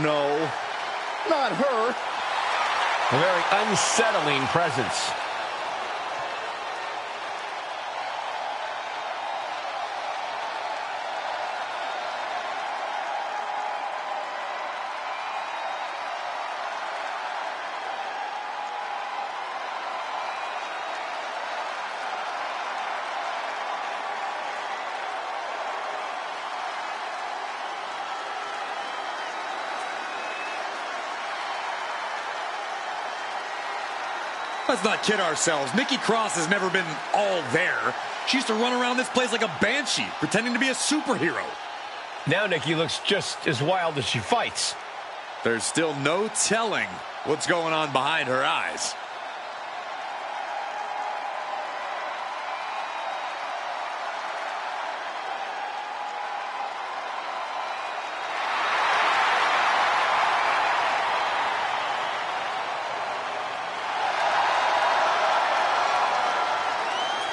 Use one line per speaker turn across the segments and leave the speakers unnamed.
no, not her.
A very unsettling presence.
Let's not kid ourselves. Nikki Cross has never been all there. She used to run around this place like a banshee, pretending to be a superhero.
Now Nikki looks just as wild as she fights.
There's still no telling what's going on behind her eyes.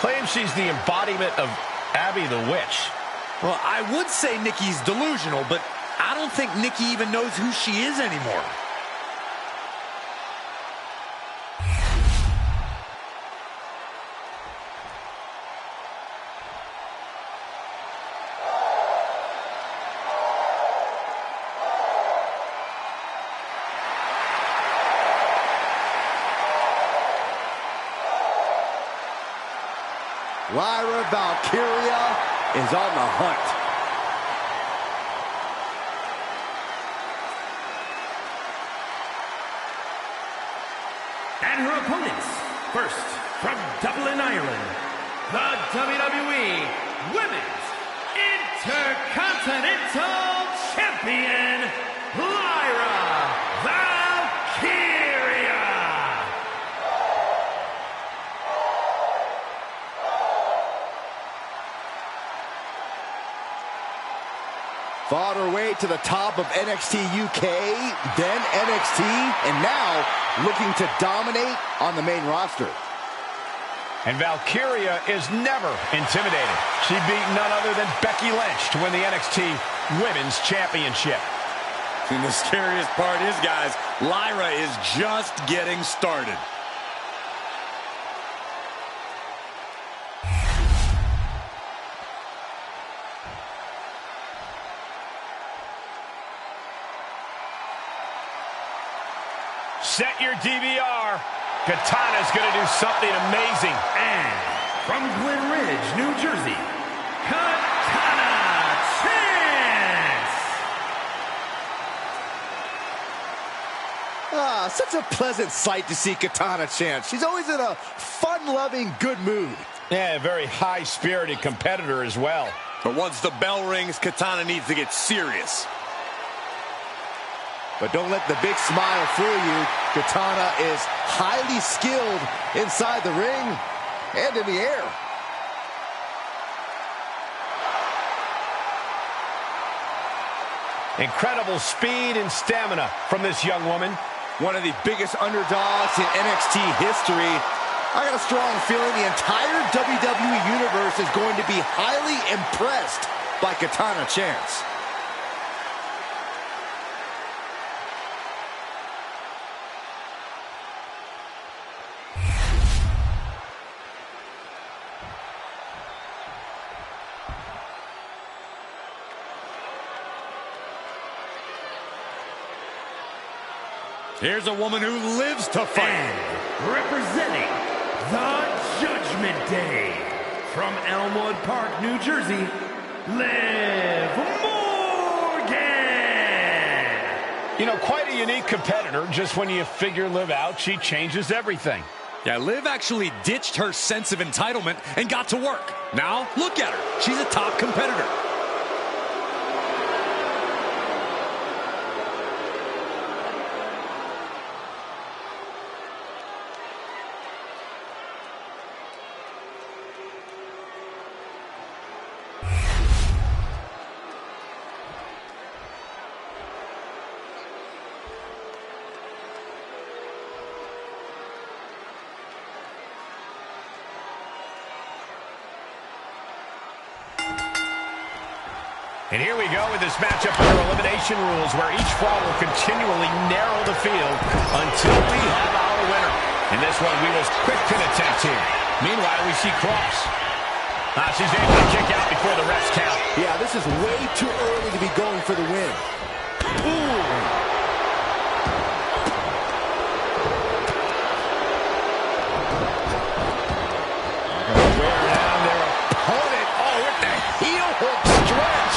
Claims she's the embodiment of Abby the Witch.
Well, I would say Nikki's delusional, but I don't think Nikki even knows who she is anymore.
Lyra Valkyria is on the hunt.
And her opponents, first from Dublin, Ireland, the WWE Women's Intercontinental Champion, Lyra Valkyria.
Fought her way to the top of NXT UK, then NXT, and now looking to dominate on the main roster.
And Valkyria is never intimidated. She beat none other than Becky Lynch to win the NXT Women's Championship.
And the scariest part is, guys, Lyra is just getting started.
Set your DVR. Katana's going to do something amazing.
And from Glen Ridge, New Jersey, Katana Chance.
Such a pleasant sight to see Katana Chance. She's always in a fun-loving, good mood.
Yeah, a very high-spirited competitor as well.
But once the bell rings, Katana needs to get serious.
But don't let the big smile fool you. Katana is highly skilled inside the ring and in the air.
Incredible speed and stamina from this young woman.
One of the biggest underdogs in NXT history. I got a strong feeling the entire WWE Universe is going to be highly impressed by Katana Chance.
Here's a woman who lives to fight.
And representing the Judgment Day from Elmwood Park, New Jersey, Liv Morgan.
You know, quite a unique competitor. Just when you figure Liv out, she changes everything.
Yeah, Liv actually ditched her sense of entitlement and got to work. Now, look at her. She's a top competitor.
And here we go with this matchup under elimination rules, where each fall will continually narrow the field until we have our winner. In this one, we will quick pin attempt here. Meanwhile, we see Cross. She's able to kick out before the refs count.
Yeah, this is way too early to be going for the win. Ooh.
Wear down their opponent. Oh, with the heel hook stretch.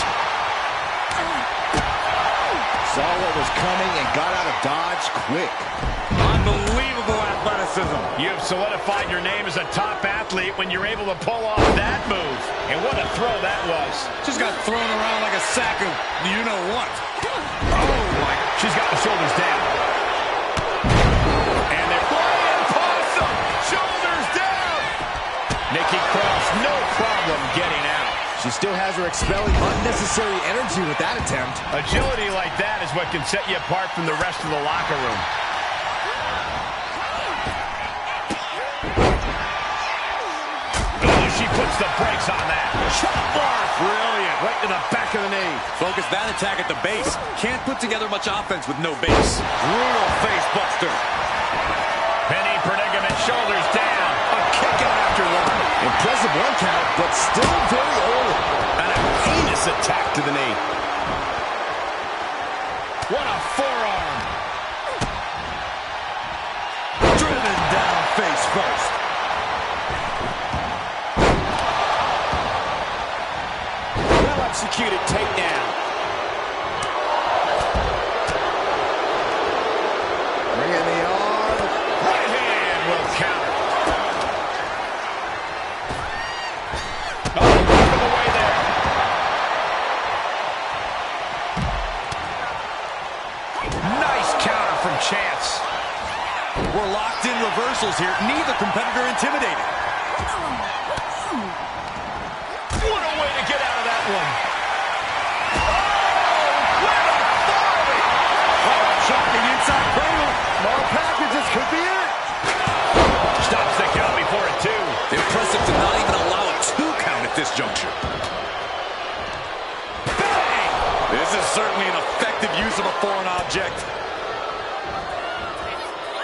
Saw what was coming and got out of dodge quick.
Unbelievable athleticism.
You have solidified your name as a top athlete when you're able to pull off that move. And what a throw that was.
Just got thrown around like a sack of you-know-what.
Oh, my. She's got the shoulders down. And they're flying possum. Shoulders down. Nikki Cross, no problem getting out.
She still has her expelling unnecessary energy with that attempt.
Agility like that is what can set you apart from the rest of the locker room. Oh, she puts the brakes on that.
Chop block. Brilliant. Right to the back of the knee. Focus that attack at the base. Can't put together much offense with no base. Brutal face buster.
Penny predicament, shoulders down.
A kick out after one. Impressive one count, but still very early.
And a heinous attack to the knee. What a forearm.
Driven down face first.
Well-executed takedown.
Bringing the arm.
Right hand will counter. Oh, from the way there. Nice counter from Chance.
We're locked in reversals here. Neither competitor intimidated.
What a way to get out of that one. Oh, what a volley.
Oh, shocking inside cradle.
More packages could be it.
Stops the count before a two.
Impressive to not even allow a 2 count at this juncture.
Bang!
This is certainly an effective use of a foreign object.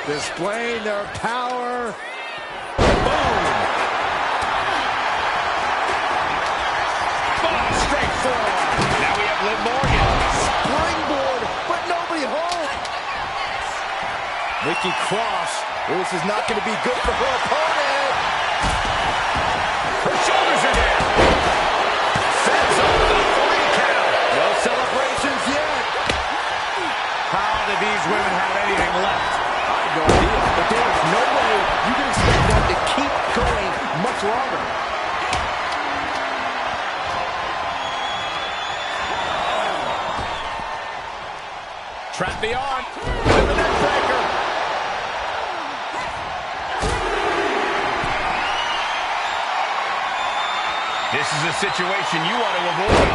Displaying their power.
Boom!
Oh, straight forward. Now we have Liv Morgan.
Springboard, but nobody home. Nikki Cross. This is not going to be good for her opponent.
Her shoulders are down. Sets up the 3 count.
No celebrations yet.
How do these women have anything left?
I have no idea, but there is no way you can expect them to keep going much longer.
Trap the arm. With the neck breaker. This is a situation you want to avoid.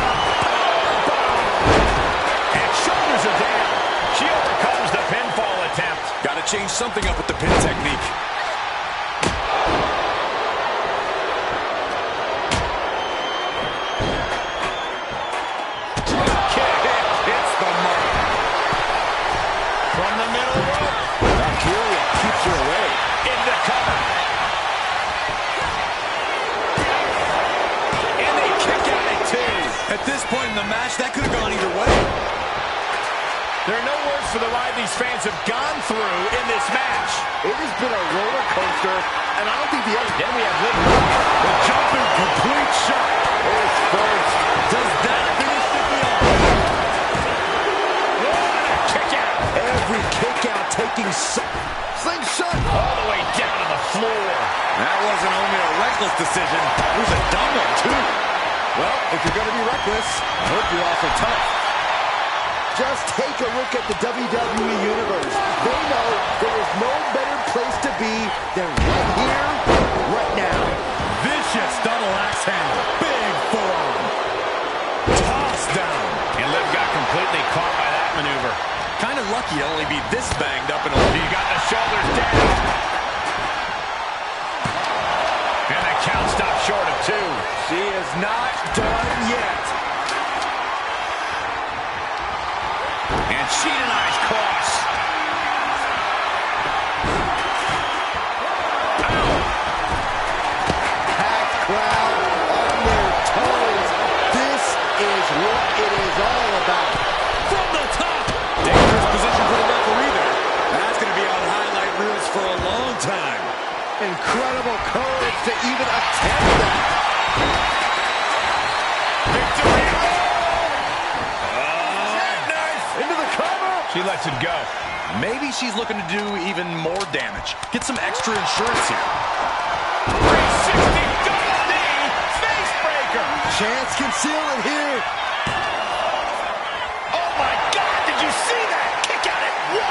And shoulders are down. She overcomes the pinfall attempt.
Got to change something up with the pin technique.
Kick hits the mark. From the middle rope.
Valkyria keeps her away.
Into cover. And they kick out at 2.
At this point in the match, that could have gone either way.
There are no words for the ride these fans have gone through in this match.
It has been a roller coaster, and I don't think the other...
Then we have Liv Morgan.
The jumping complete shot.
It's first.
Does that finish the deal?
What a kick out.
Every kick out taking slingshot.
All the way down to the floor.
That wasn't only a reckless decision, it was a dumb one, too.
Well, if you're going to be reckless, I hope you're also tough. Just take a look at the WWE Universe. They know there is no better place to be than right here, right now.
Vicious double axe handle. Big forearm. Toss down.
And Liv got completely caught by that maneuver.
Kind of lucky to only be this banged up in a...
He got the shoulders down. And the count stopped short of 2.
She is not done yet.
And she denies cross.
Packed crowd on their toes. This is what it is all about.
From the top. Dangerous position for the referee there. That's going to be on highlight reels for a long time.
Incredible courage to even attempt that.
Victory!
Into the cover.
She lets it go.
Maybe she's looking to do even more damage. Get some extra insurance here.
360 double knee face breaker.
Chance can seal it here.
Oh my God! Did you see that? Kick out at 1.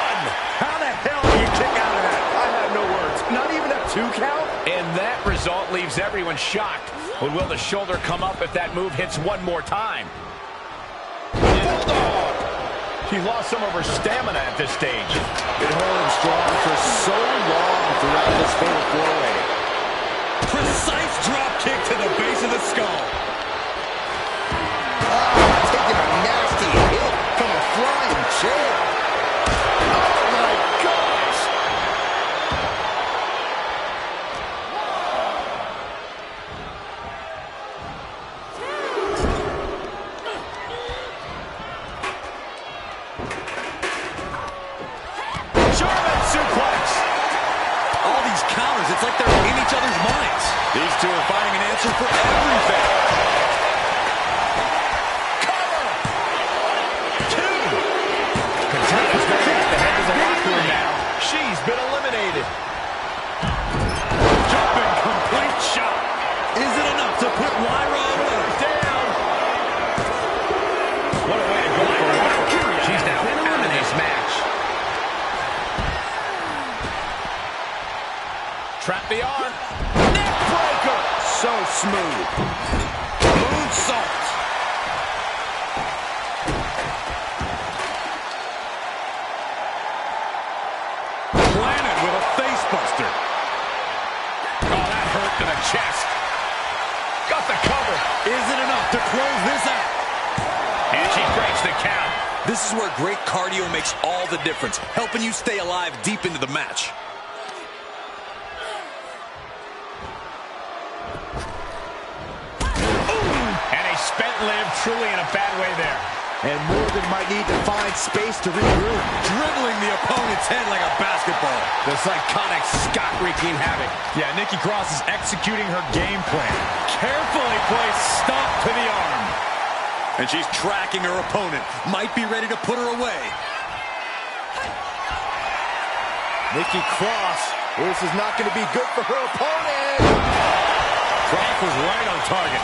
How the hell do you kick out of that? I have no words. Not even a 2 count?
And that result leaves everyone shocked. But will the shoulder come up if that move hits one more time? Bulldog! She lost some of her stamina at this stage.
Been holding strong for so long throughout this fatal four-way.
Precise drop kick to the base of the skull.
Taking a nasty hit from a flying chair. Oh my gosh!
German suplex.
All these counters, it's like they're in each other's minds. These two are finding an answer for everything.
Cover. 2. Katana's going to head to the locker room now. She's been eliminated.
Jumping complete shot. Is it enough to put Lyra away?
Down. What a way to go for Lyra. She's now out of this match. Trap the arm. Neck breaker.
So smooth.
Moonsault. Planted with a face buster.
Oh, that hurt to the chest. Got the cover.
Is it enough to close this out?
And she breaks the count.
This is where great cardio makes all the difference, helping you stay alive deep into the match.
And a spent live truly in a bad way there.
And Morgan might need to find space to regroup.
Dribbling the opponent's head like a basketball.
The psychotic Scott wreaking havoc.
Yeah, Nikki Cross is executing her game plan. Carefully placed stop to the arm. And she's tracking her opponent. Might be ready to put her away.
Nikki Cross. This is not going to be good for her opponent.
Cross was right on target.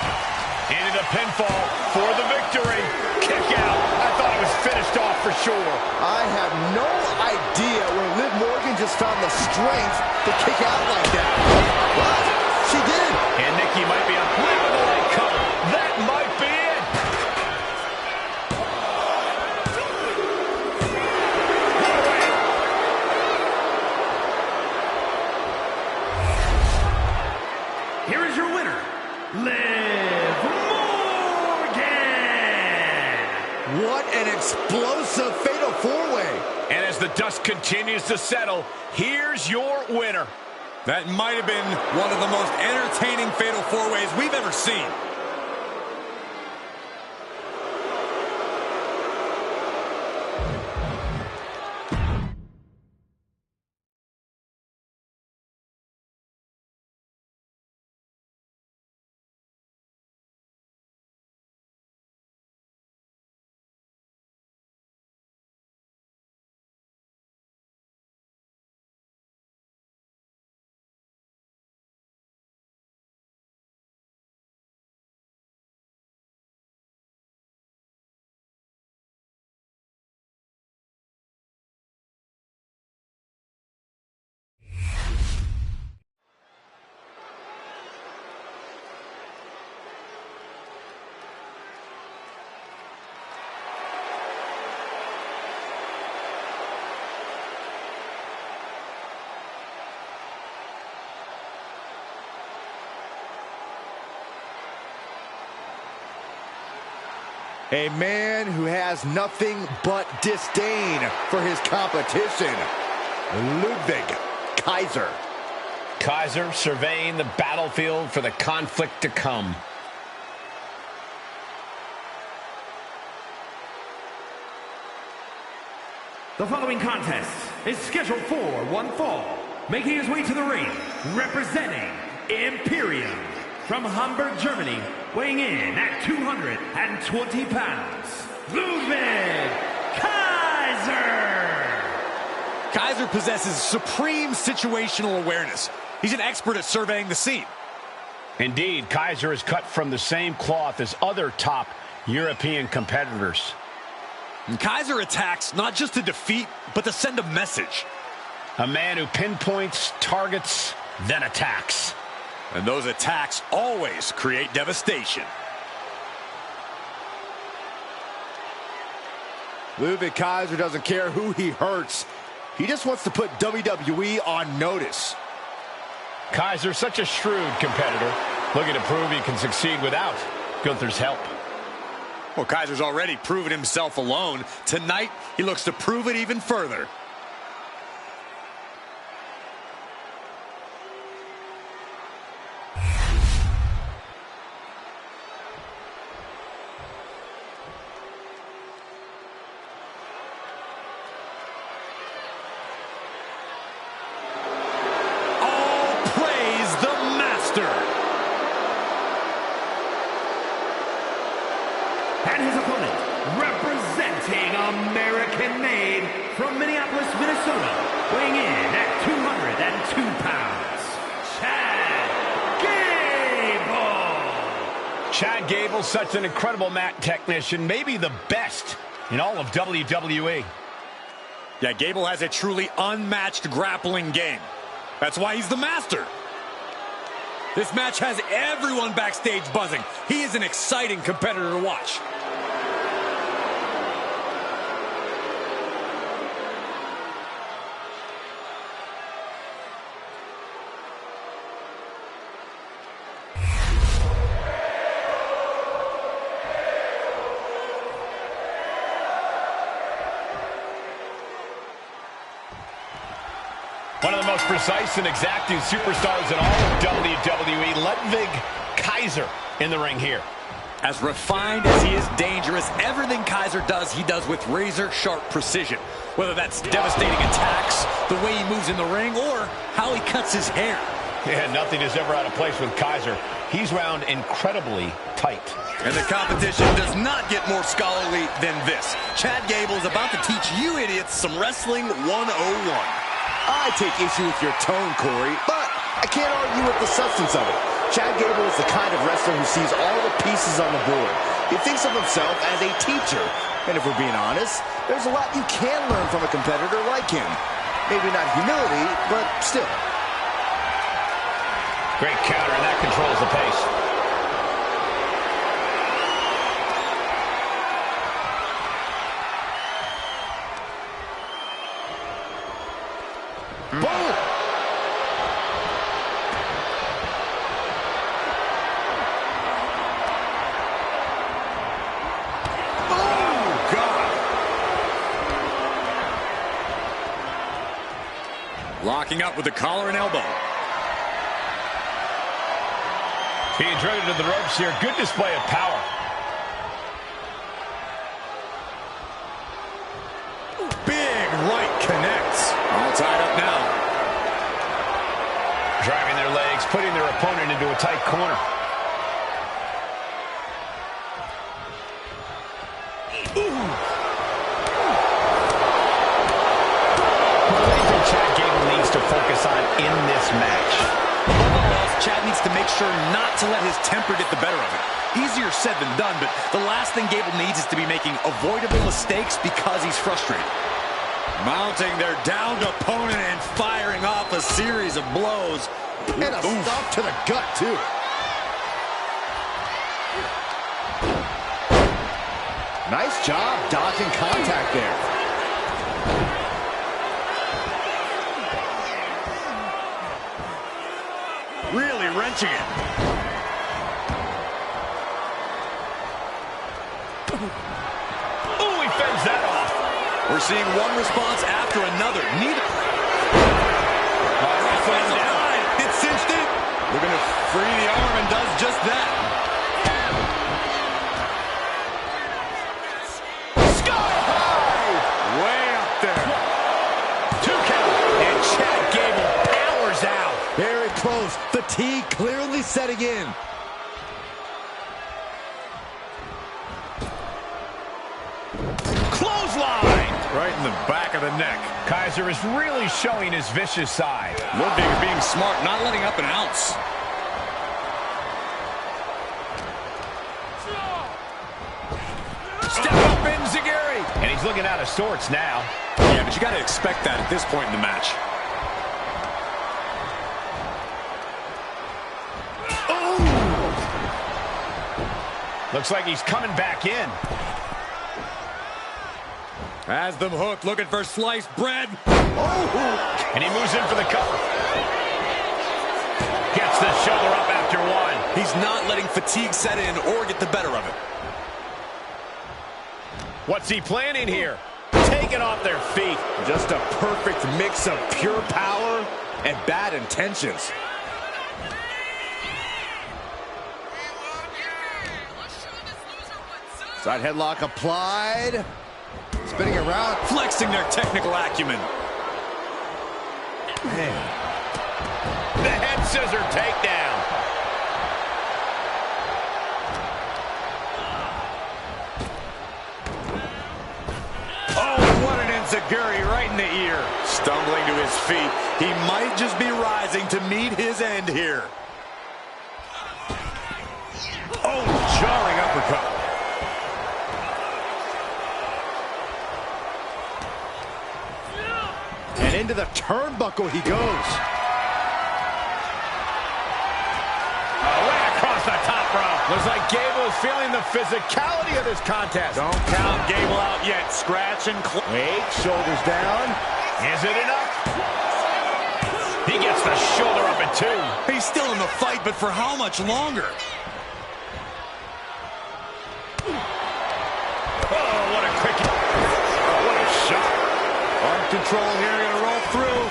Into the pinfall for the victory. Kick out. I thought it was finished off for sure.
I have no idea where Liv Morgan just found the strength to kick out like that. But she did.
And Nikki might be up with the leg cover. That might be it.
Here is your winner, Liv Morgan.
What an explosive fatal four-way.
And as the dust continues to settle, here's your winner.
That might have been one of the most entertaining fatal four-ways we've ever seen.
A man who has nothing but disdain for his competition. Ludwig Kaiser.
Kaiser surveying the battlefield for the conflict to come.
The following contest is scheduled for one fall. Making his way to the ring, representing Imperium from Hamburg, Germany, weighing in at 220 pounds, Ludwig Kaiser!
Kaiser possesses supreme situational awareness. He's an expert at surveying the scene.
Indeed, Kaiser is cut from the same cloth as other top European competitors.
And Kaiser attacks not just to defeat, but to send a message.
A man who pinpoints, targets, then attacks.
And those attacks always create devastation.
Ludwig Kaiser doesn't care who he hurts. He just wants to put WWE on notice.
Kaiser, such a shrewd competitor, looking to prove he can succeed without Gunther's help.
Well, Kaiser's already proven himself alone. Tonight, he looks to prove it even further.
And his opponent, representing American-made from Minneapolis, Minnesota, weighing in at 202 pounds, Chad Gable.
Chad Gable, such an incredible mat technician, maybe the best in all of WWE.
Yeah, Gable has a truly unmatched grappling game. That's why he's the master. This match has everyone backstage buzzing. He is an exciting competitor to watch.
One of the most precise and exacting superstars in all of WWE, Ludwig Kaiser in the ring here.
As refined as he is dangerous, everything Kaiser does, he does with razor-sharp precision. Whether that's devastating attacks, the way he moves in the ring, or how he cuts his hair.
Yeah, nothing is ever out of place with Kaiser. He's wound incredibly tight.
And the competition does not get more scholarly than this. Chad Gable is about to teach you idiots some Wrestling 101.
I take issue with your tone, Corey, but I can't argue with the substance of it. Chad Gable is the kind of wrestler who sees all the pieces on the board. He thinks of himself as a teacher. And if we're being honest, there's a lot you can learn from a competitor like him. Maybe not humility, but still.
Great counter, and that controls the pace.
Boom!
Oh, God! Locking up with the collar and elbow.
Being driven to the ropes here. Good display of power.
Big right connects. All tied up now.
Driving their legs, putting their opponent into a tight corner. What do you think Chad Gable needs to focus on in this match?
Chad needs to make sure not to let his temper get the better of him. Easier said than done, but the last thing Gable needs is to be making avoidable mistakes because he's frustrated. Mounting their downed opponent and firing off a series of blows.
And a stop to the gut, too. Nice job dodging contact there.
Really wrenching it.
Ooh, he fends that off.
We're seeing one response after another. Neither. It's cinched in. Looking to free the arm and does just that.
Sky high!
Way up there.
2 count. And Chad Gable powers out.
Very close. Fatigue clearly setting in.
Clothesline!
Right in the back of the neck.
Kaiser is really showing his vicious side.
Ludwig being smart, not letting up an ounce.
Step up in Zagiri. And he's looking out of sorts now.
Yeah, but you got to expect that at this point in the match.
Ooh! Looks like he's coming back in.
Has them hooked, looking for sliced bread.
Oh! And he moves in for the cover. Gets the shoulder up after one.
He's not letting fatigue set in or get the better of it.
What's he planning here? Taking off their feet.
Just a perfect mix of pure power and bad intentions. Side headlock applied. Spinning around.
Flexing their technical acumen.
Man.
The head scissor takedown.
Oh, what an enziguri right in the ear. Stumbling to his feet. He might just be rising to meet his end here. Oh, jarring uppercut.
And into the turnbuckle he goes.
Way across the top rope. Looks like Gable is feeling the physicality of this contest.
Don't count Gable out yet. Scratch and claw.
Wait, shoulders down.
Is it enough? He gets the shoulder up at 2.
He's still in the fight, but for how much longer?
Oh, what a quick... Oh, what a shot.
Arm control here, gonna roll through.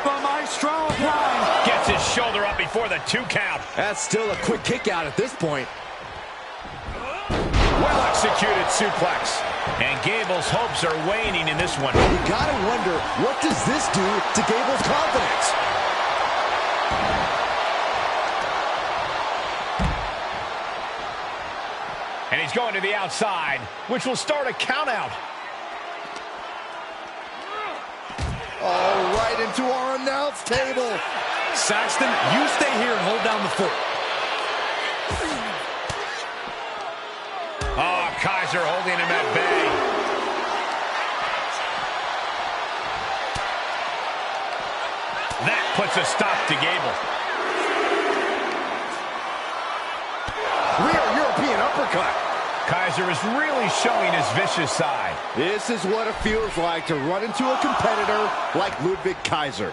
The Maestro applying.
Gets his shoulder up before the 2 count.
That's still a quick kick out at this point.
Well executed suplex. And Gable's hopes are waning in this one.
You gotta wonder, what does this do to Gable's confidence?
And he's going to the outside, which will start a count out.
Oh, right into our announce table.
Saxton, you stay here and hold down the fort.
Oh, Kaiser holding him at bay. That puts a stop to Gable.
Rear European uppercut.
Kaiser is really showing his vicious side.
This is what it feels like to run into a competitor like Ludwig Kaiser.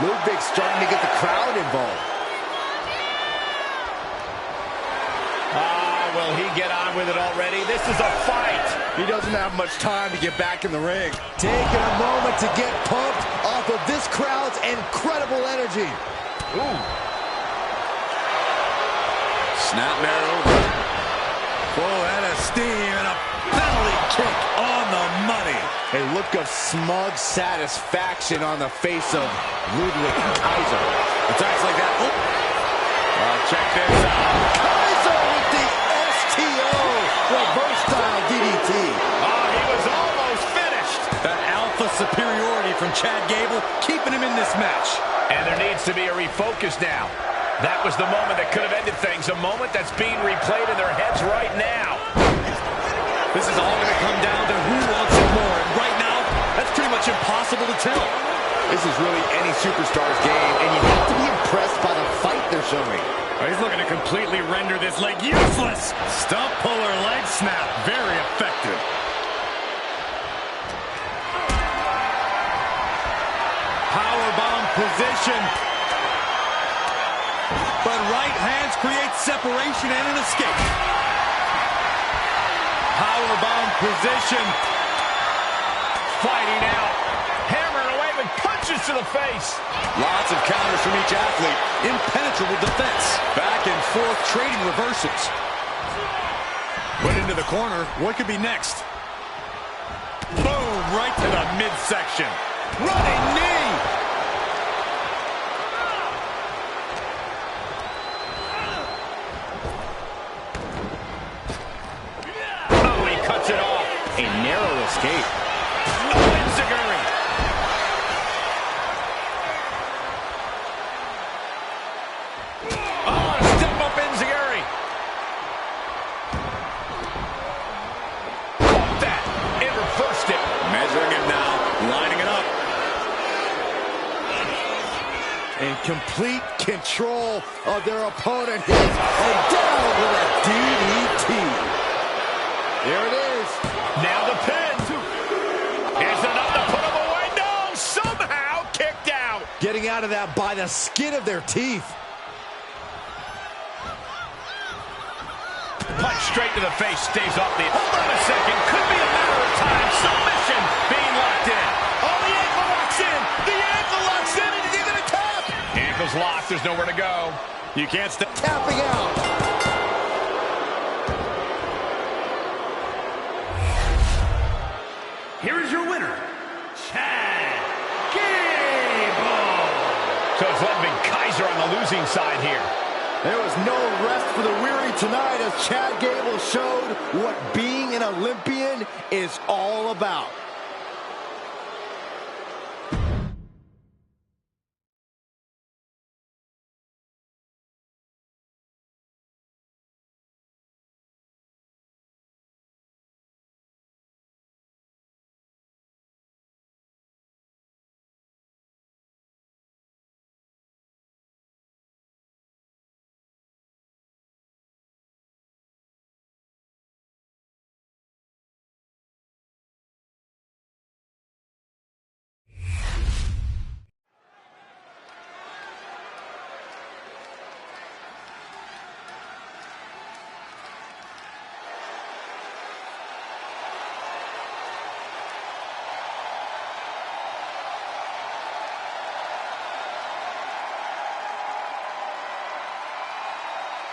Ludwig's starting to get the crowd involved.
Will he get on with it already? This is a fight.
He doesn't have much time to get back in the ring. Taking a moment to get pumped off of this crowd's incredible energy.
Ooh.
Snap over. Full head of steam and a penalty kick on the money.
A look of smug satisfaction on the face of Ludwig Kaiser.
Attacks like that. Check this out.
Kaiser with the STO reverse style DDT.
Oh, he was almost finished.
That alpha superiority from Chad Gable keeping him in this match.
And there needs to be a refocus now. That was the moment that could have ended things. A moment that's being replayed in their heads right now.
This is all going to come down to who wants it more. And right now, that's pretty much impossible to tell.
This is really any superstar's game, and you have to be impressed by the fight they're showing.
He's looking to completely render this leg useless. Stump puller leg snap. Very effective. Powerbomb position. But right hands create separation and an escape. position.
Fighting out. Hammering away with punches to the face.
Lots of counters from each athlete. Impenetrable defense. Back and forth trading reversals. Put into the corner. What could be next? Boom, right to the midsection. Running knee.
Oh, he cuts it off.
A narrow escape.
Oh, Enziguri. Oh, step up Enziguri. Caught that. It reversed it.
Measuring him now. Lining it up.
In complete control of their opponent here. And down with a DDT. There it is.
Now the pin. Is enough to put him away? No, somehow kicked out.
Getting out of that by the skin of their teeth.
Punch straight to the face, stays off the... Hold on a second, could be a matter of time. Submission being locked in. Oh, the ankle locks in. The ankle locks in, and he's gonna tap. Ankle's locked, there's nowhere to go.
You can't step.
Tapping out.
Here is your winner, Chad Gable.
So it's Ludwig Kaiser on the losing side here.
There was no rest for the weary tonight as Chad Gable showed what being an Olympian is all about.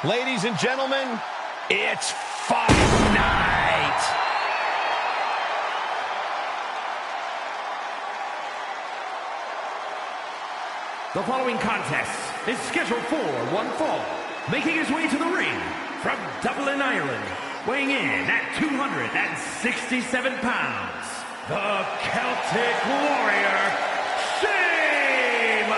Ladies and gentlemen, it's fight night.
The following contest is scheduled for one fall. Making his way to the ring from Dublin, Ireland, weighing in at 267 pounds, the Celtic Warrior, Sheamus!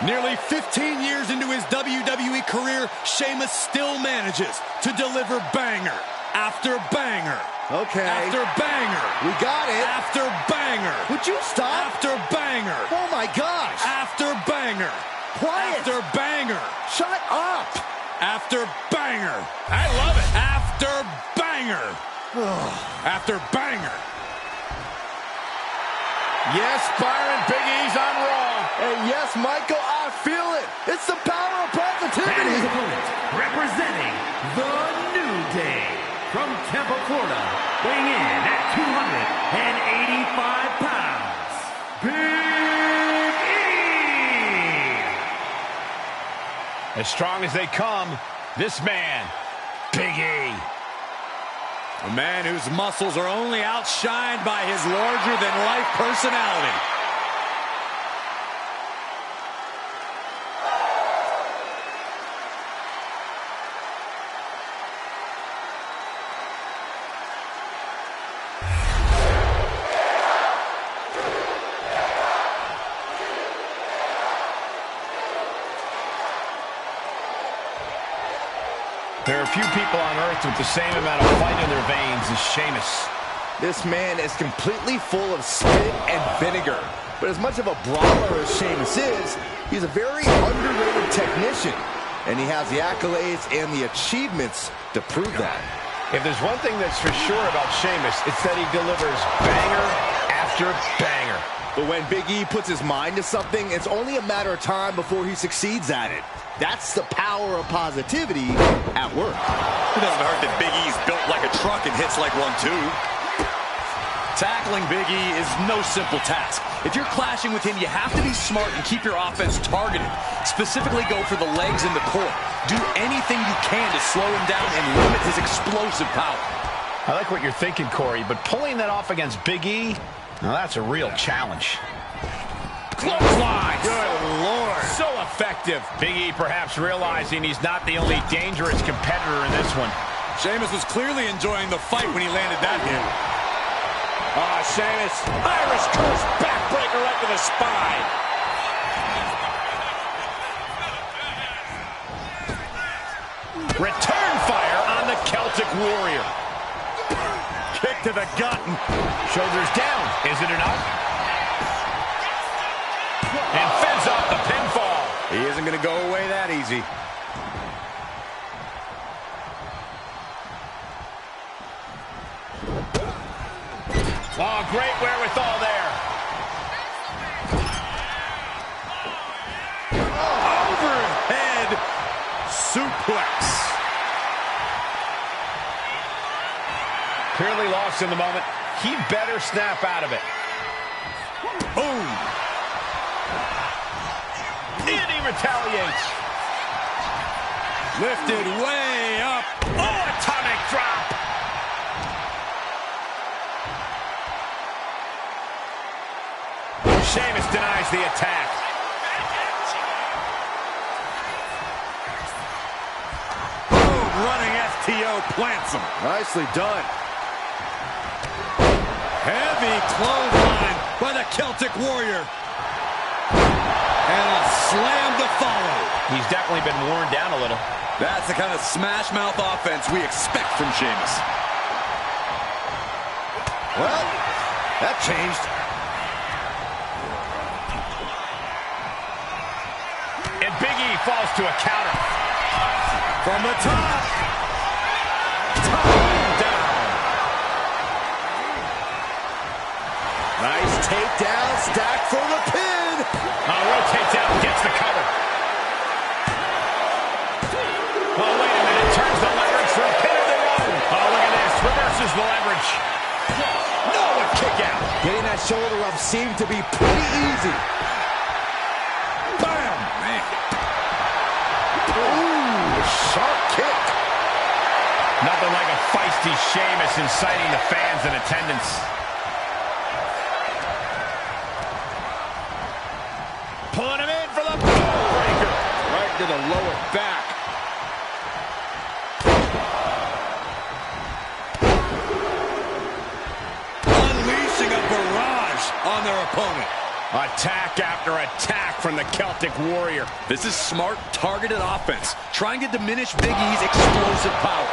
Nearly 15 years into his WWE career, Sheamus still manages to deliver banger after banger.
Okay.
After banger.
We got it.
After banger.
Would you stop?
After banger.
Oh my gosh.
After banger.
Quiet.
After banger.
Shut up.
After banger.
I love it.
After banger. After banger.
Yes, Byron, Big E's on Raw.
And yes, Michael, I feel it. It's the power of
And
positivity.
his opponent, representing the New Day, from Tampa, Florida, weighing in at 285 pounds, Big E!
As strong as they come, this man, Big E.
A man whose muscles are only outshined by his larger-than-life personality.
There are few people on earth with the same amount of fight in their veins as Sheamus.
This man is completely full of spit and vinegar. But as much of a brawler as Sheamus is, he's a very underrated technician. And he has the accolades and the achievements to prove that.
If there's one thing that's for sure about Sheamus, it's that he delivers banger after banger.
But when Big E puts his mind to something, it's only a matter of time before he succeeds at it. That's the power of positivity at work.
It doesn't hurt that Big E's built like a truck and hits like one, too. Tackling Big E is no simple task. If you're clashing with him, you have to be smart and keep your offense targeted. Specifically go for the legs and the core. Do anything you can to slow him down and limit his explosive power.
I like what you're thinking, Corey, but pulling that off against Big E, now that's a real challenge.
Clothesline!
Good Lord. So effective. Big E perhaps realizing he's not the only dangerous competitor in this one.
Sheamus was clearly enjoying the fight when he landed that hit.
Ah, Sheamus. Irish curse backbreaker right to the spine. Return fire on the Celtic Warrior. Kick to the gut. Shoulders down. Is it enough? And fends off the pinfall.
He isn't going to go away that easy.
Oh, great wherewithal there.
Overhead suplex.
Clearly lost in the moment. He better snap out of it.
Boom.
And he retaliates.
Lifted way up.
Oh, atomic drop. Sheamus denies the attack.
Boom, running STO plants him.
Nicely done.
Heavy clothesline by the Celtic Warrior. And a slam to follow.
He's definitely been worn down a little.
That's the kind of smash mouth offense we expect from Sheamus.
Well, that changed.
And Big E falls to a counter.
From the top.
Down.
Nice takedown, stack for the pin.
Rotates out, gets the cover. Oh, wait a minute. Turns the leverage for a pin of their own. Oh, look at this. Reverses the leverage. No, a kick out.
Getting that shoulder up seemed to be pretty easy.
Bam! Man.
Ooh, sharp kick.
Nothing like a feisty Sheamus inciting the fans in attendance. Pulling him in for the breaker.
Right to the lower back. Unleashing a barrage on their opponent.
Attack after attack from the Celtic Warrior.
This is smart, targeted offense, trying to diminish Big E's explosive power.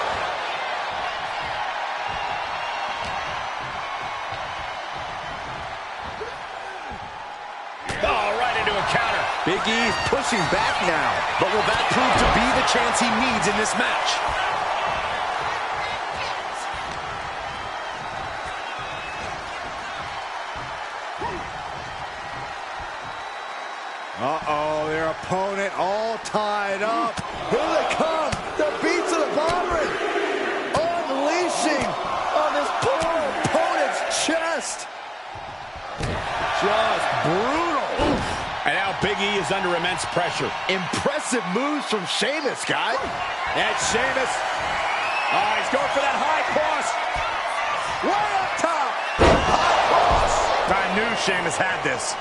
Oh, right into a counter.
Big E's pushing back now.
But will that prove to be the chance he needs in this match?
Uh-oh, their opponent all tied up. Here they come, the beats of the bombering. Unleashing on this poor opponent's chest. Just brutal. Oof.
And now Big E is under immense pressure.
Impressive moves from Sheamus, guy.
And Sheamus. Oh, he's going for that high cross.
Way up top. High cross.
I knew Sheamus had this.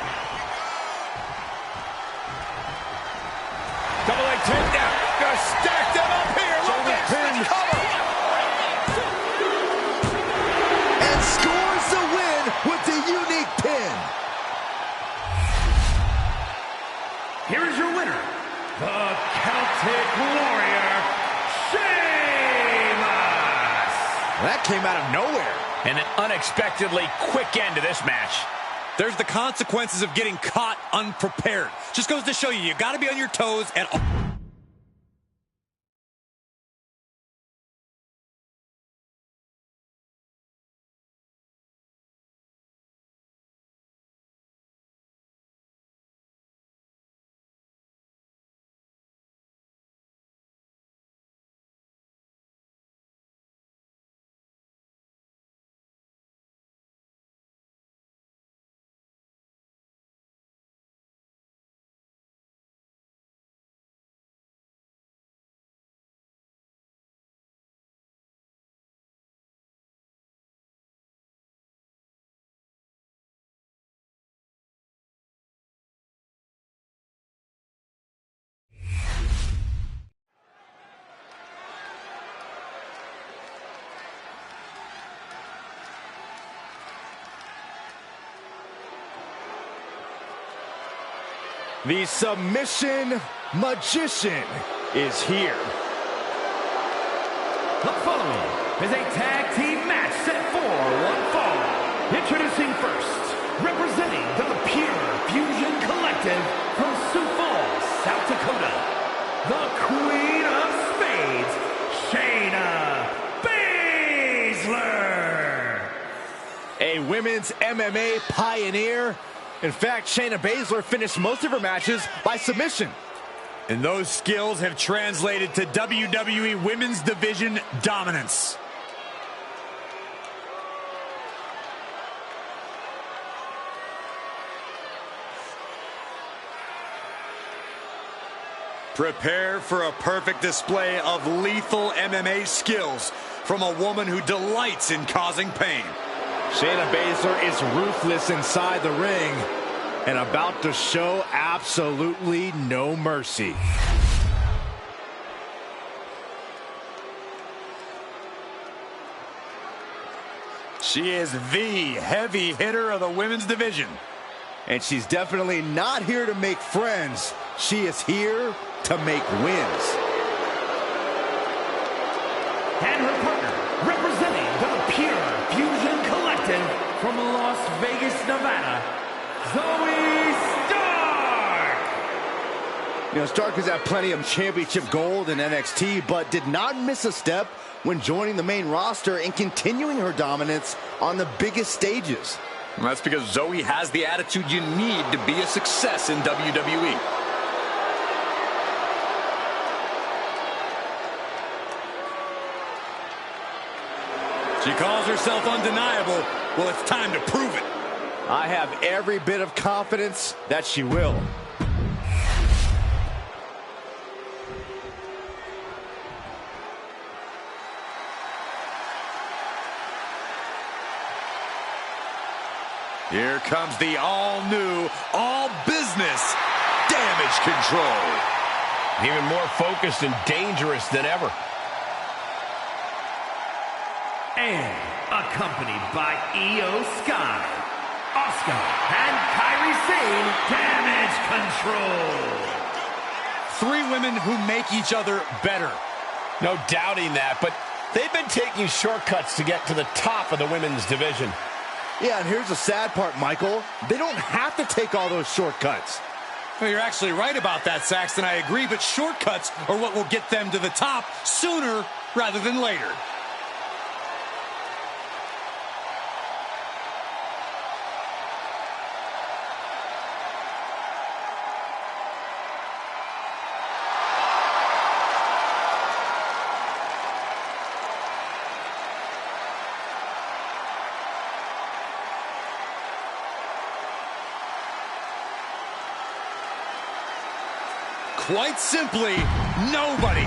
Double leg takedown. Gonna stack them up here. Look at this cover.
And scores the win with the unique pin.
Here is your winner, the Celtic Warrior, Sheamus!
That came out of nowhere.
And an unexpectedly quick end to this match.
There's the consequences of getting caught unprepared. Just goes to show you got to be on your toes at all.
The submission magician is here.
The following is a tag team match set for one fall. Introducing first, representing the Pure Fusion Collective from Sioux Falls, South Dakota, the Queen of Spades, Shayna Baszler.
A women's MMA pioneer. In fact, Shayna Baszler finished most of her matches by submission.
And those skills have translated to WWE Women's Division dominance. Prepare for a perfect display of lethal MMA skills from a woman who delights in causing pain.
Shayna Baszler is ruthless inside the ring and about to show absolutely no mercy.
She is the heavy hitter of the women's division.
And she's definitely not here to make friends. She is here to make wins.
And her partner, representing the Pure Fusion Collective from Las Vegas, Nevada, Zoe Stark!
You know, Stark has had plenty of championship gold in NXT, but did not miss a step when joining the main roster and continuing her dominance on the biggest stages.
And that's because Zoe has the attitude you need to be a success in WWE. She calls herself undeniable. Well, it's time to prove it.
I have every bit of confidence that she will.
Here comes the all-new, all-business Damage Control.
Even more focused and dangerous than ever.
And accompanied by Io Sky, Asuka, and Kairi Sane, Damage Control.
Three women who make each other better.
No doubting that, but they've been taking shortcuts to get to the top of the women's division.
Yeah, and here's the sad part, Michael. They don't have to take all those shortcuts.
Well, you're actually right about that, Saxton. I agree, but shortcuts are what will get them to the top sooner rather than later. Quite simply, nobody.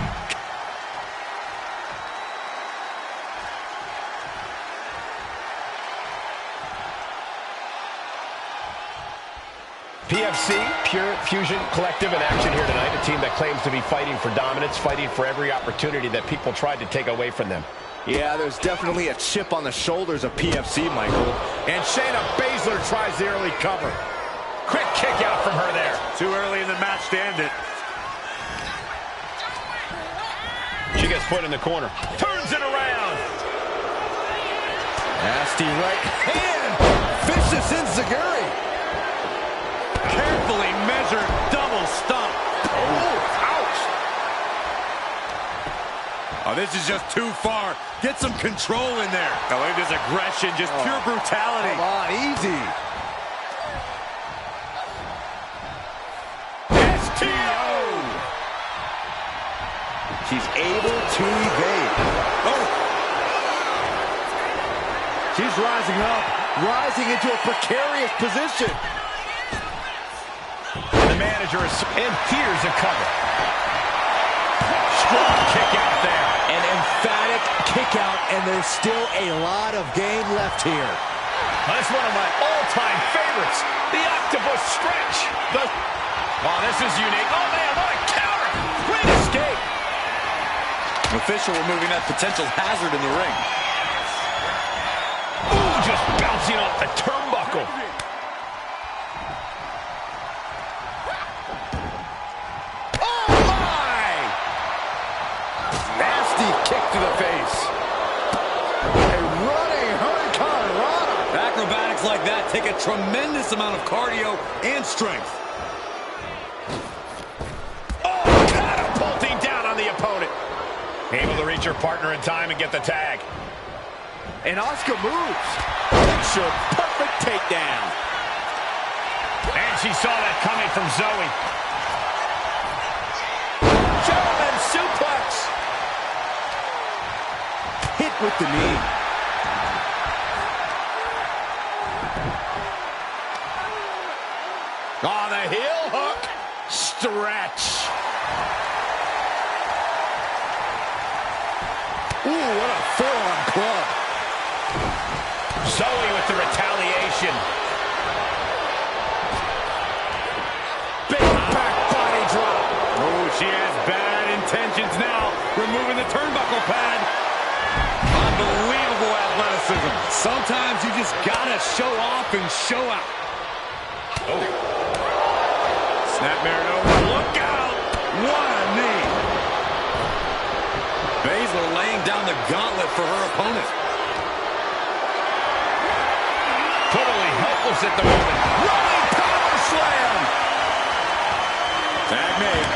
PFC, Pure Fusion Collective in action here tonight. A team that claims to be fighting for dominance, fighting for every opportunity that people tried to take away from them.
Yeah, there's definitely a chip on the shoulders of PFC, Michael. And Shayna Baszler tries the early cover.
Quick kick out from her there.
Too early in the match to end it.
She gets put in the corner. Turns it around.
Nasty right hand. Vicious enziguri.
Carefully measured double stomp.
Oh, ouch.
Oh, this is just too far. Get some control in there. Oh, look at this aggression, just pure brutality.
Come on, easy. She's able to evade.
Oh!
She's rising up, rising into a precarious position.
The manager is, and here's a cover. Strong kick out there.
An emphatic kick out, and there's still a lot of game left here.
That's one of my all-time favorites. The octopus stretch. Oh, this is unique. Oh, man, what a counter. Great escape.
Official removing that potential hazard in the ring.
Ooh, just bouncing off the turnbuckle.
moves like that take a tremendous amount of cardio and strength.
Oh, catapulting down on the opponent. Able to reach her partner in time and get the tag.
And Asuka moves. Picture perfect takedown.
And she saw that coming from Zoe.
German suplex. Hit with the knee.
Oh, the heel hook. Stretch.
Ooh, what a forearm club.
Zoe with the retaliation. Big back body drop.
Oh, she has bad intentions now. Removing the turnbuckle pad. Unbelievable athleticism. Sometimes you just gotta show off and show out. Oh. Snapmare over. Look out. What a knee. Baszler laying down the gauntlet for her opponent.
Totally helpless at the moment.
Running power slam. Tag made.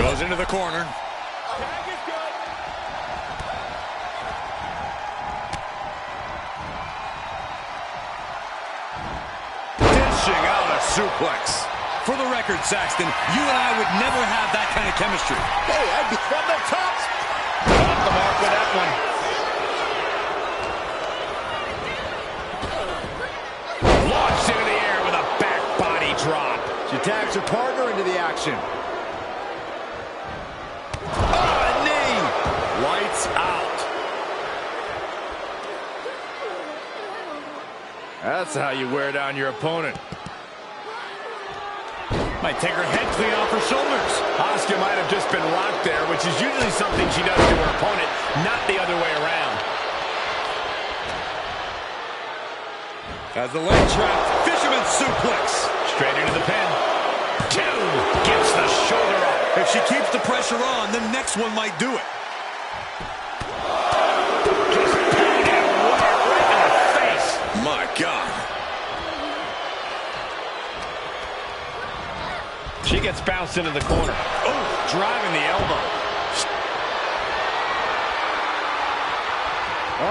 Goes into the corner.
Tag is good.
Dishing out a suplex. For the record, Saxton, you and I would never have that kind of chemistry.
Hey, I'd be from the top.
Off the mark with that one. Launched into the air with a back body drop.
She tags her partner into the action.
Oh, a knee. Lights out.
That's how you wear down your opponent.
Might take her head clean off her shoulders.
Asuka might have just been rocked there, which is usually something she does to her opponent, not the other way around.
As the leg trap, fisherman suplex.
Straight into the pin. Two. Gets the shoulder up.
If she keeps the pressure on, the next one might do it.
Just pounded right in the face.
My God.
She gets bounced into the corner.
Oh, driving the elbow.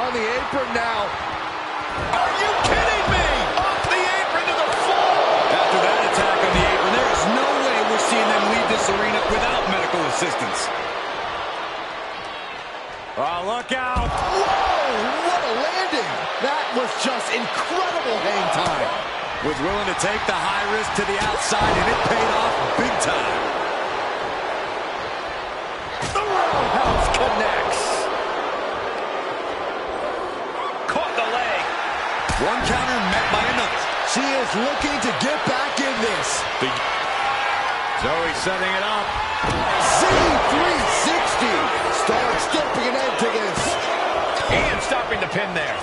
On the apron now.
Are you kidding me? Off the apron to the floor. After that attack on the apron, there is no way we're seeing them leave this arena without medical assistance. Oh, look out.
Whoa, what a landing. That was just incredible hang time.
Was willing to take the high risk to the outside, and it paid off big time.
The roundhouse connects.
Caught the leg.
One counter met by another.
She is looking to get back in this.
Zoe setting it up.
Z360. Starks stepping an end to this.
And stopping the pin there.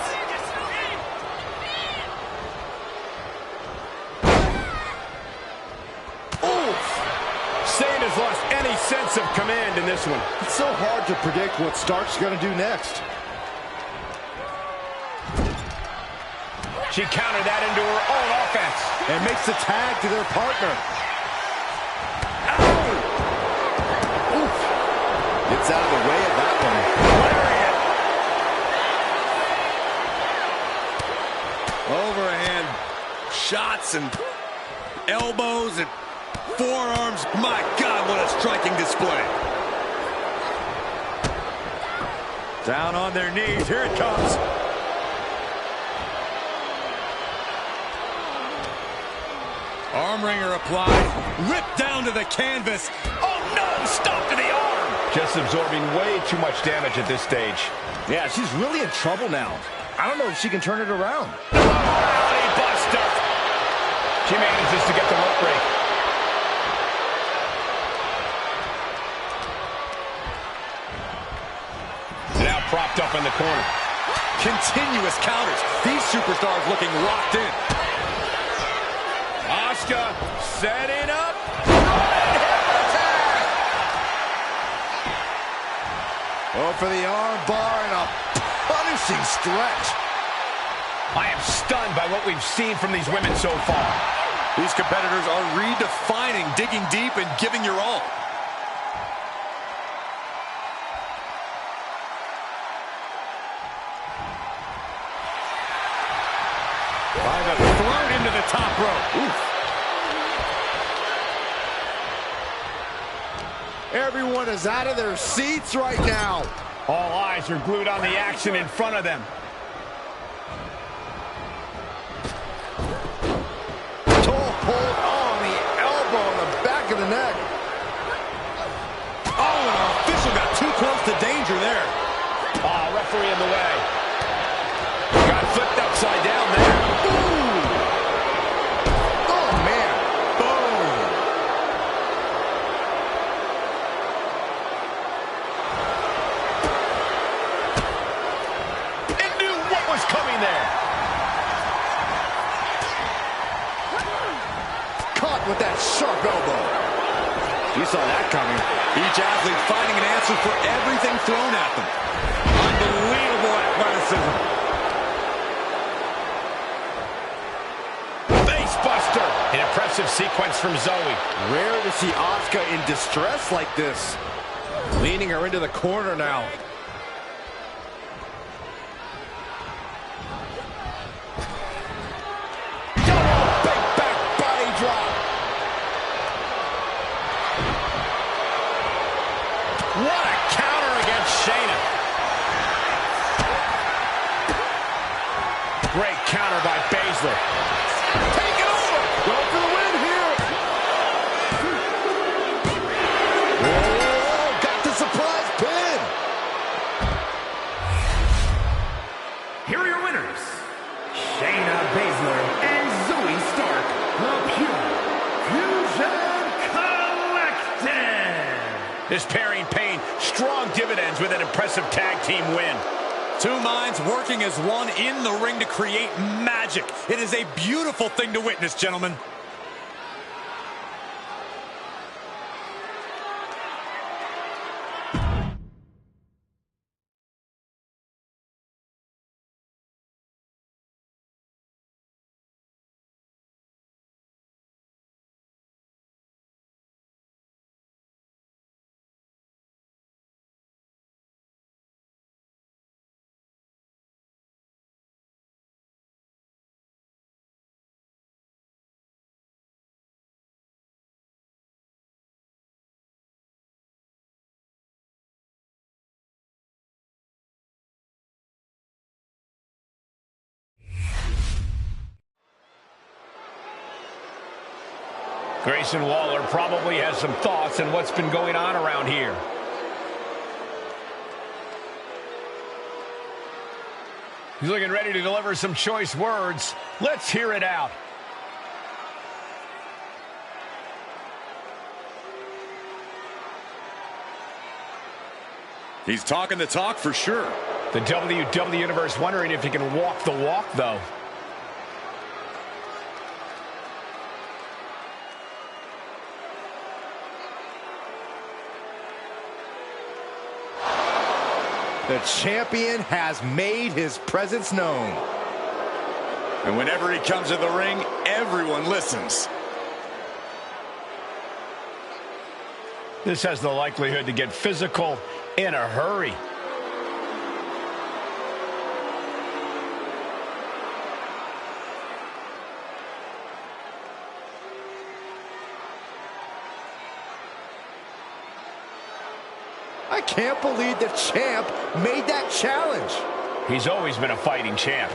Sane has lost any sense of command in this one.
It's so hard to predict what Stark's going to do next.
She countered that into her own offense.
And makes the tag to their partner.
Ow!
Oof. Gets out of the way of that one.
Overhand shots and elbows and forearms. My God, what a striking display. Down on their knees. Here it comes. Arm wringer applied. Ripped down to the canvas.
Oh, no! Stop to the arm! Just absorbing way too much damage at this stage.
Yeah, she's really in trouble now. I don't know if she can turn it around.
Body buster! She manages to get the rope break. Now propped up in the corner.
Continuous counters. These superstars looking locked in.
Asuka setting up.
for the arm bar and a punishing stretch.
I am stunned by what we've seen from these women so far.
These competitors are redefining digging deep and giving your all.
By the throat into the top rope. Oof.
Everyone is out of their seats right now.
All eyes are glued on the action in front of them.
Toe hold on the elbow on the back of the neck.
Oh, and our official got too close to danger there.
Oh, referee in the way. Got flipped upside down there.
Ooh. Oh, man.
Boom.
And knew what was coming there.
Caught with that sharp elbow. You saw that coming.
Each athlete finding an answer for everything thrown at them. Unbelievable athleticism.
Facebuster. An impressive sequence from Zoe.
Rare to see Asuka in distress like this. Leaning her into the corner now. Big back body drop.
What a counter against Shayna. Great counter by Baszler.
Take it over. Go for the win here. Whoa, got the surprise pin.
Here are your winners, Shayna Baszler and Zoe Stark, the Pure Fusion Collective.
This pairing paying strong dividends with an impressive tag team win.
Two minds working as one in the ring to create magic. It is a beautiful thing to witness, gentlemen.
Grayson Waller probably has some thoughts on what's been going on around here. He's looking ready to deliver some choice words. Let's hear it out.
He's talking the talk for sure.
The WWE Universe wondering if he can walk the walk, though.
The champion has made his presence known.
And whenever he comes to the ring, everyone listens.
This has the likelihood to get physical in a hurry.
I can't believe the champ made that challenge.
He's always been a fighting champ.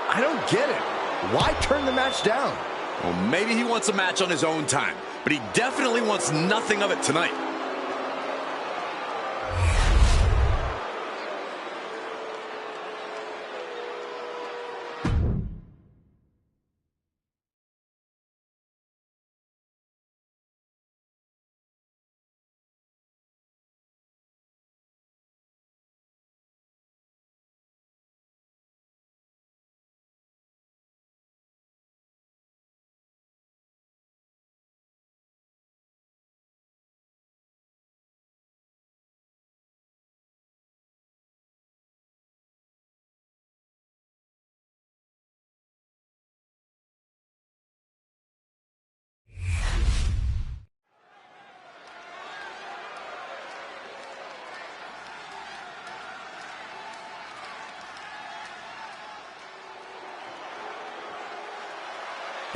I don't get it. Why turn the match down?
Well, maybe he wants a match on his own time, but he definitely wants nothing of it tonight.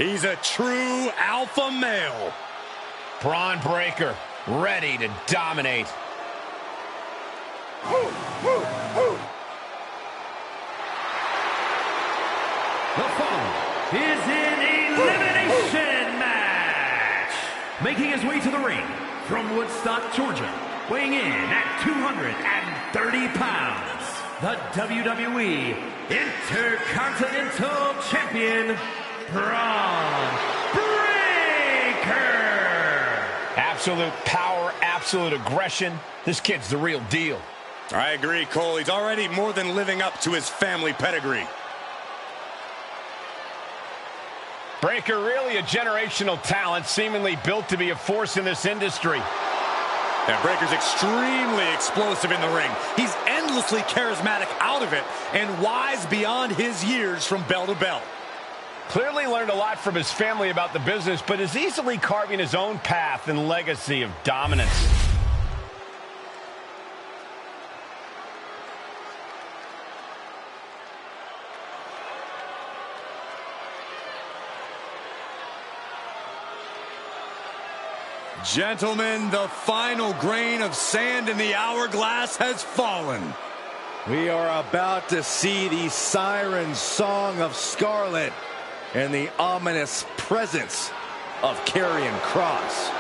He's a true alpha male.
Braun Breaker, ready to dominate.
The following is an elimination match. Making his way to the ring from Woodstock, Georgia, weighing in at 230 pounds, the WWE Intercontinental Champion, Braun Breaker.
Absolute power, absolute aggression. This kid's the real deal.
I agree, Cole. He's already more than living up to his family pedigree.
Breaker, really a generational talent, seemingly built to be a force in this industry.
And Breaker's extremely explosive in the ring. He's endlessly charismatic out of it and wise beyond his years from bell to bell.
Clearly learned a lot from his family about the business, but is easily carving his own path and legacy of dominance.
Gentlemen, the final grain of sand in the hourglass has fallen.
We are about to see the siren song of Scarlet and the ominous presence of Karrion Kross.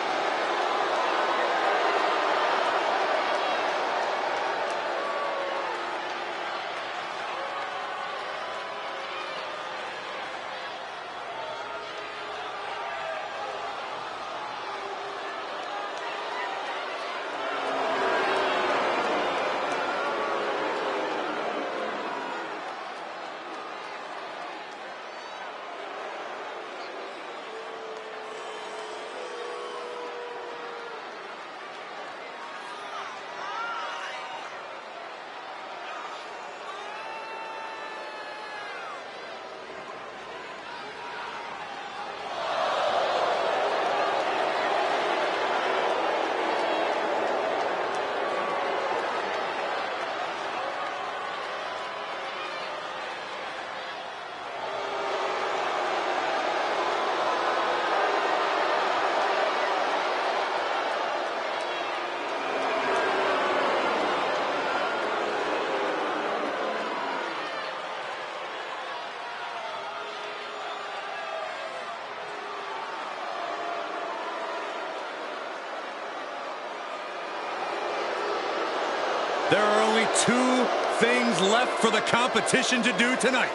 There are only two things left for the competition to do tonight: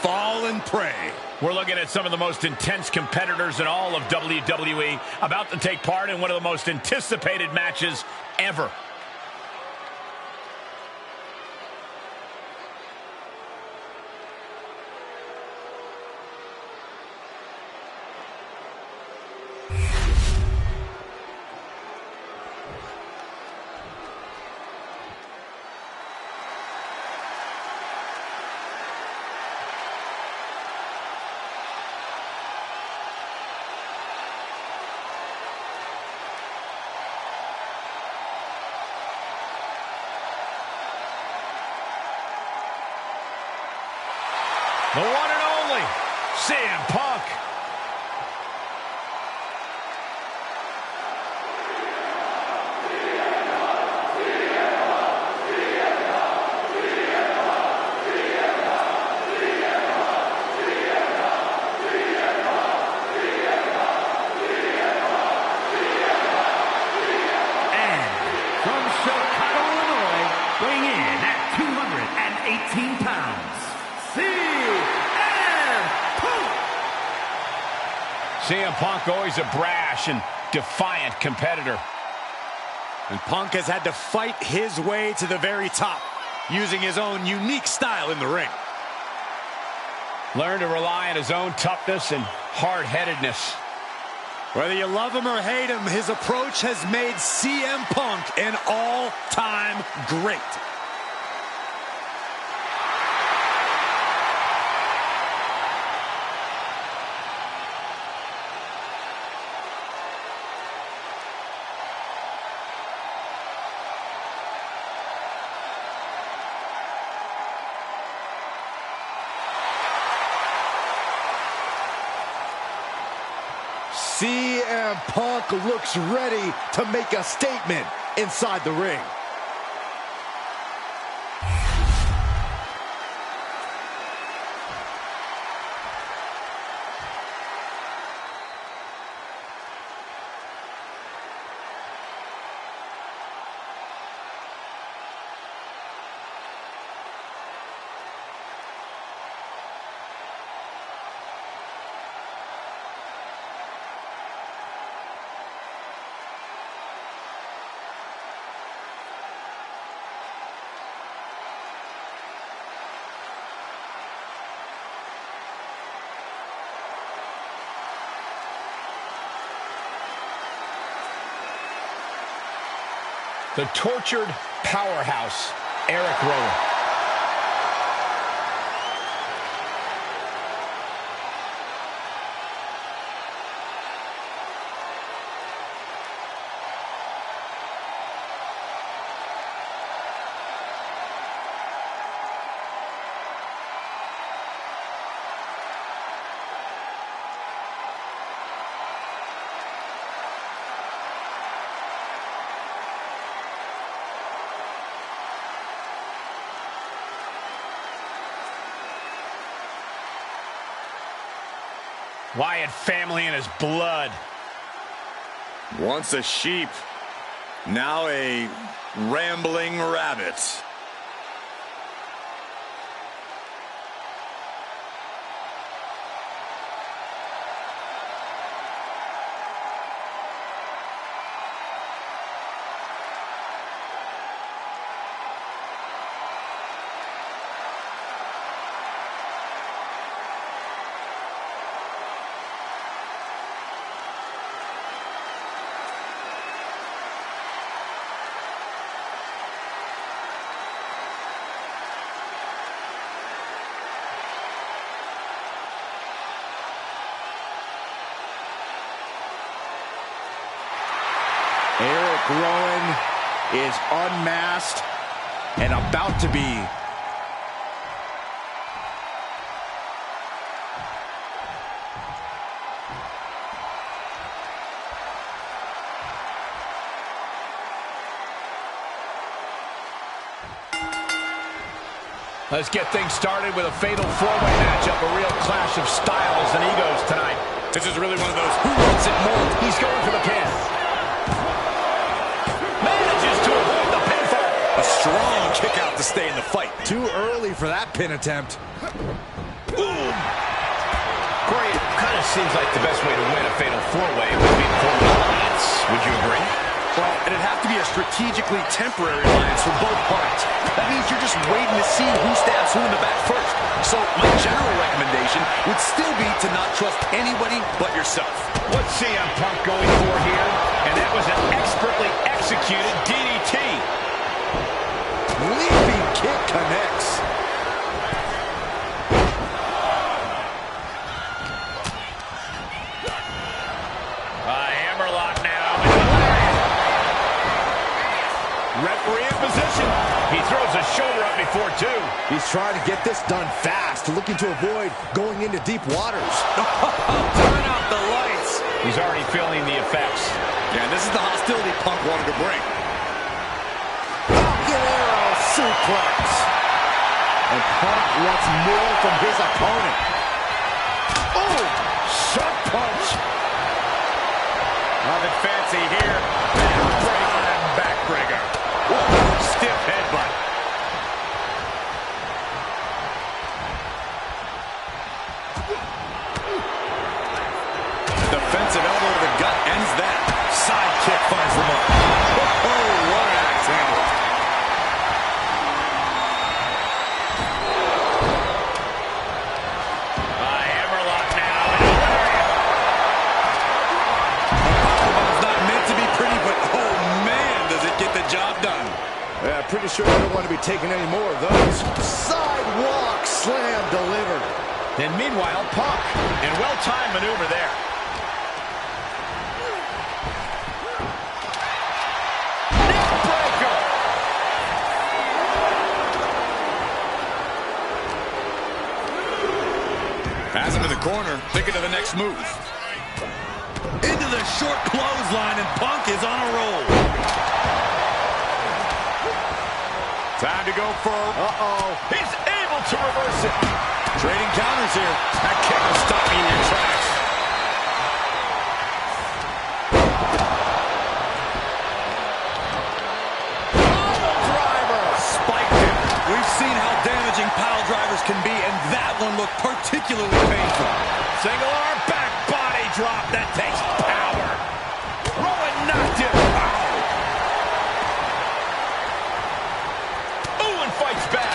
fall and pray.
We're looking at some of the most intense competitors in all of WWE about to take part in one of the most anticipated matches ever. The one and only CM Punk.
And from Chicago, Illinois, weighing in at 218 pounds,
CM Punk, always a brash and defiant competitor.
And Punk has had to fight his way to the very top, using his own unique style in the ring.
Learned to rely on his own toughness and hard-headedness.
Whether you love him or hate him, his approach has made CM Punk an all-time great.
CM Punk looks ready to make a statement inside the ring.
The tortured powerhouse, Eric Rowan. Wyatt family in his blood.
Once a sheep, now a rambling rabbit.
Eric Rowan is unmasked and about to be.
Let's get things started with a fatal four-way matchup, a real clash of styles and egos tonight.
This is really one of those who wants it more.
He's going for the pin. Manages to avoid the pinfall.
A strong kick out to stay in the fight.
Too early for that pin attempt.
Boom. Corey, it kind of seems like the best way to win a fatal four-way would be to form an alliance. Would you agree?
Well, it'd have to be a strategically temporary alliance for both parties. That means you're just waiting to see who stabs who in the back first. So my general recommendation would still be to not trust anybody but yourself.
What's CM Punk going for here? And that was an expertly executed DDT.
Leaping kick connects.
Hammerlock now. Referee in position. He throws a shoulder up before two.
He's trying to get this done fast, looking to avoid going into deep waters.
Turn out the lights.
He's already feeling the effects.
Yeah, this is the hostility Punk wanted to bring.
Falcon Arrow suplex. And Punk wants more from his opponent. Oh, sharp punch.
Nothing fancy here. Backbreaker. Stiff headbutt.
Defensive elbow to the gut ends that. Side kick finds the mark. Oh, what an axe handle.
Hammerlock now.
Powerbomb's not meant to be pretty, but oh man, does it get the job done.
Yeah, pretty sure I don't want to be taking any more of those. Sidewalk slam delivered.
Then meanwhile, Punk. And well-timed maneuver there. Neckbreaker.
Has him in the corner, thinking of the next move. Into the short clothesline, and Punk is on a roll. Time to go for...
He's able to reverse it.
Trading counters here.
That kick will stop me in your tracks.
We've seen how damaging pile drivers can be, and that one looked particularly painful.
Single arm back body drop. That takes power. Rowan knocked him. Ooh, and fights back.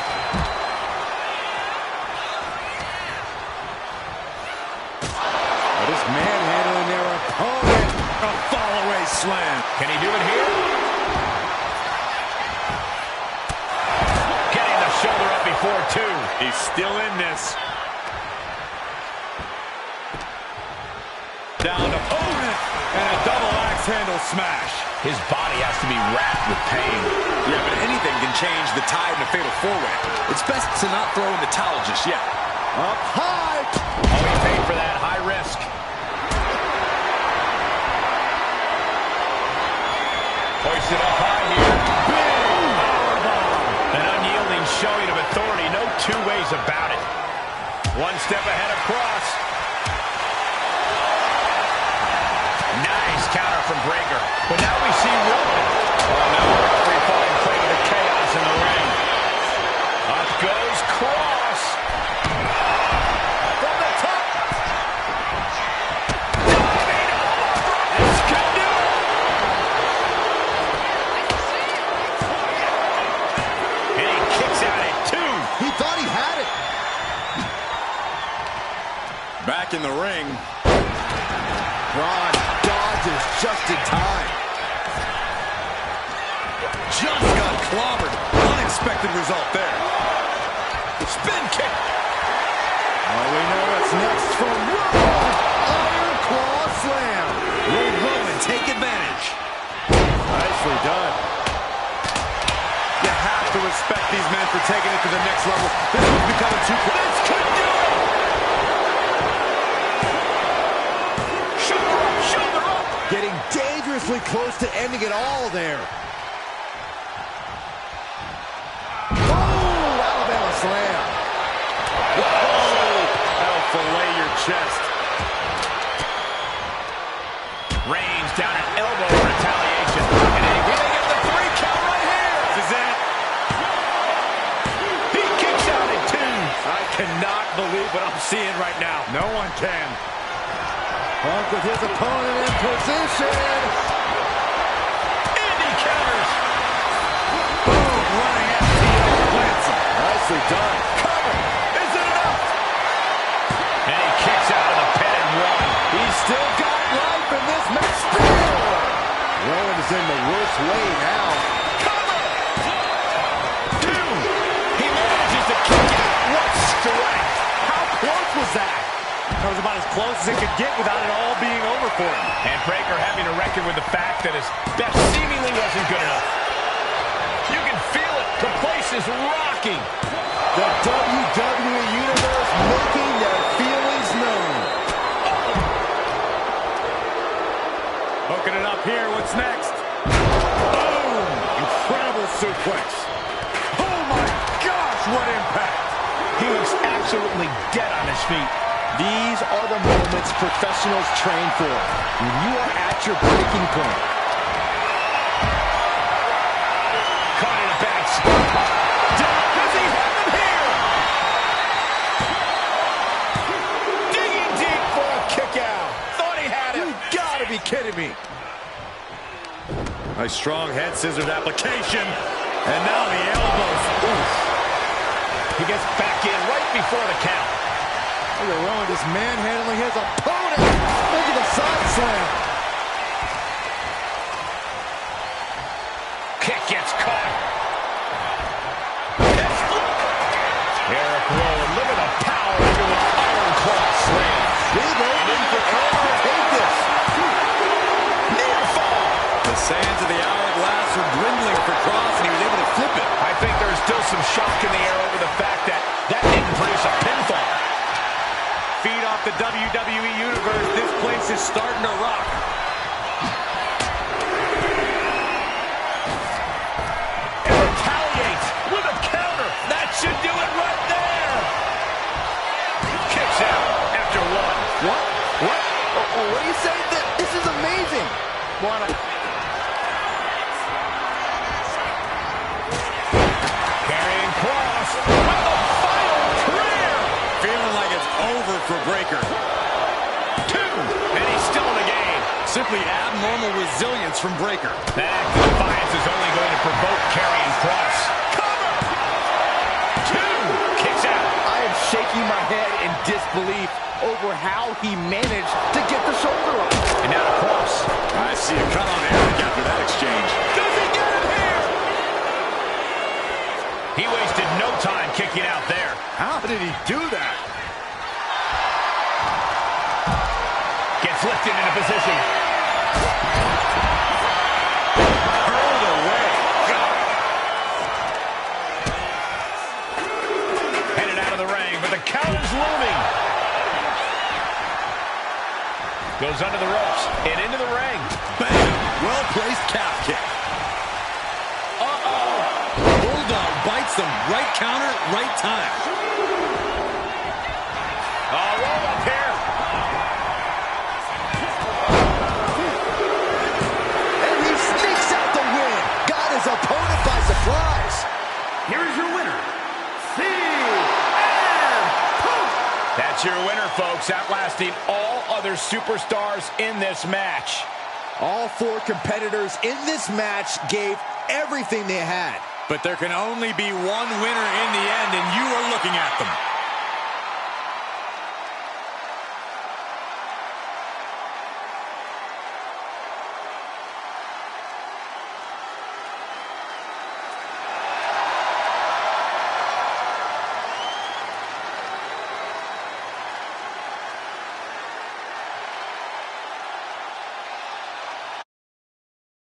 What is manhandling their opponent?
A fall-away slam.
Can he do it here? Shoulder up before two.
He's still in this. Down opponent and a double axe handle smash.
His body has to be racked with pain.
Yeah, but anything can change the tide in a fatal four-way. It's best to not throw in the towel just yet.
Up high.
Oh, he paid for that. High risk. Hoisted up high here. Showing of authority, no two ways about it. One step ahead across. Nice counter from Breakker. But now we see Rowan. Oh, now the referee falling prey to the chaos in the ring. Up goes Cross. From the top. This could do it. And he kicks out at two.
He thought he had it.
Back in the ring.
Braun dodges just in time.
Just got clobbered. Unexpected result there. Spin kick.
Oh, we know what's next from Rowan. Iron Claw Slam.
Will Rowan take advantage?
Nicely done.
You have to respect these men for taking it to the next level. This one's becoming too close.
This could do it. Shoulder up.
Getting dangerously close to ending it all there. Oh, Alabama Slam.
That'll fillet your chest.
Reigns down an elbow for retaliation. And we may get the 3 count right here.
This is it.
He kicks out at 2.
I cannot believe what I'm seeing right now. No one can.
Punk with his opponent in position.
And he counters.
Boom, running FTO plants him.
Nicely done.
Cover. Is it enough? And he kicks out of the pin and 1.
He's still got life in this match. Still. Rowan is in the worst way now.
Cover. 2. He manages to kick out. What strength. How close was that?
That was about as close as it could get without it all being over for him.
And Breakker having to reckon with the fact that his best seemingly wasn't good enough. You can feel it. The place is rocking.
The WWE Universe making their feelings known.
Hooking it up here. What's next? Boom! Incredible suplex. Oh my gosh, what impact!
He looks absolutely dead on his feet.
These are the moments professionals train for. When you are at your breaking point.
Caught in a bad spot. Does he have him here? Digging deep for a kick out. Thought he had him.
You gotta be kidding me.
Nice strong head scissors application. And now the elbows. Oof.
He gets back in right before the count.
Look at Rowan just manhandling his opponent. Look at the side slam.
Kick gets caught. Eric Rowan, look at the power into an Iron Claw Slam.
Big opening for Eric to take this.
Near fall.
The sands of the hourglass are dwindling for Cross, and he was able to flip it.
I think there's still some shock in the air over the fact that didn't produce a pinfall.
Feed off the WWE Universe, this place is starting to rock.
And retaliates with a counter. That should do it right there. Kicks out after one.
What? What do you say? This is amazing.
Carrying cross with the final prayer.
Feeling like it's over for Breakker.
2, and he's still in the game.
Simply abnormal resilience from Breakker.
That act of defiance is only going to provoke Karrion Kross. Cover! 2, kicks out.
I am shaking my head in disbelief over how he managed to get the shoulder up.
And now to Kross.
I see a cut on Eric after that exchange.
Does he get him here? He wasted no time kicking out there.
How did he do that?
Gets lifted into position.
Hurled away.
Headed out of the ring, but the counter's looming. Goes under the ropes and into the ring.
Bam! Well-placed calf kick. Bulldog bites them. Right counter, right time.
Roll up here.
And he sneaks out the win. Got his opponent by surprise.
Here is your winner, CM Punk.
That's your winner, folks, outlasting all other superstars in this match.
All 4 competitors in this match gave everything they had.
But there can only be one winner in the end, and you are looking at them.